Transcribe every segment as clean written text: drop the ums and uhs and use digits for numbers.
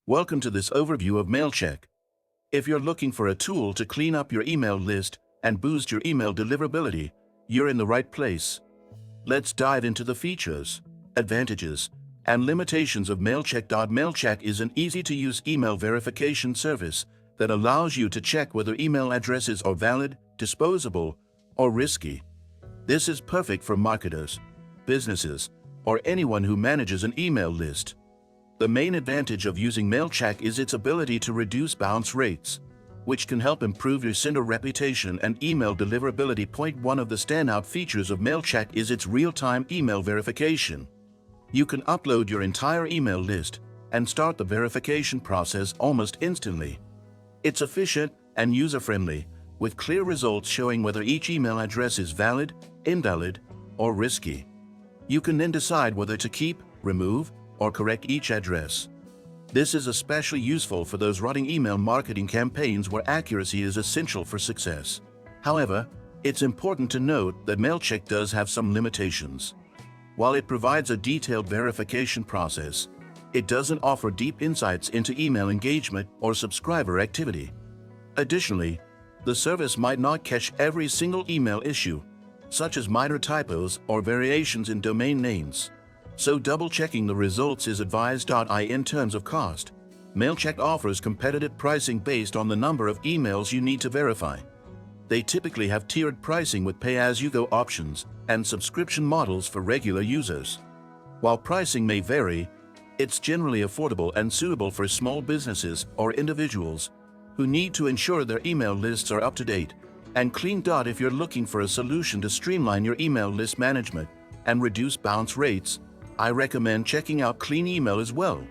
Welcome to this overview of MailCheck. If you're looking for a tool to clean up your email list and boost your email deliverability, you're in the right place. Let's dive into the features, advantages, and limitations of MailCheck. MailCheck is an easy-to-use email verification service that allows you to check whether email addresses are valid, disposable, or risky. This is perfect for marketers, businesses, or anyone who manages an email list. The main advantage of using MailCheck is its ability to reduce bounce rates, which can help improve your sender reputation and email deliverability. One of the standout features of MailCheck is its real-time email verification. You can upload your entire email list and start the verification process almost instantly. It's efficient and user-friendly, with clear results showing whether each email address is valid, invalid, or risky. You can then decide whether to keep, remove, or correct each address. This is especially useful for those running email marketing campaigns where accuracy is essential for success. However, it's important to note that MailCheck does have some limitations. While it provides a detailed verification process, it doesn't offer deep insights into email engagement or subscriber activity. Additionally, the service might not catch every single email issue, such as minor typos or variations in domain names. So double-checking the results is advised. In terms of cost, MailCheck offers competitive pricing based on the number of emails you need to verify. They typically have tiered pricing with pay-as-you-go options and subscription models for regular users. While pricing may vary, it's generally affordable and suitable for small businesses or individuals who need to ensure their email lists are up to date and clean. If you're looking for a solution to streamline your email list management and reduce bounce rates, I recommend checking out Clean Email as well.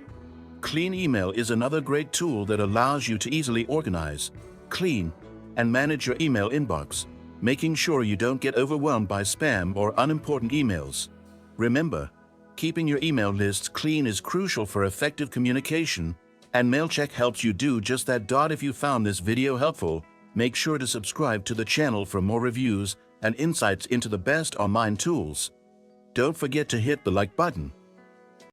Clean Email is another great tool that allows you to easily organize, clean, and manage your email inbox, making sure you don't get overwhelmed by spam or unimportant emails. Remember, keeping your email lists clean is crucial for effective communication, and MailCheck helps you do just that. If you found this video helpful, make sure to subscribe to the channel for more reviews and insights into the best online tools. Don't forget to hit the like button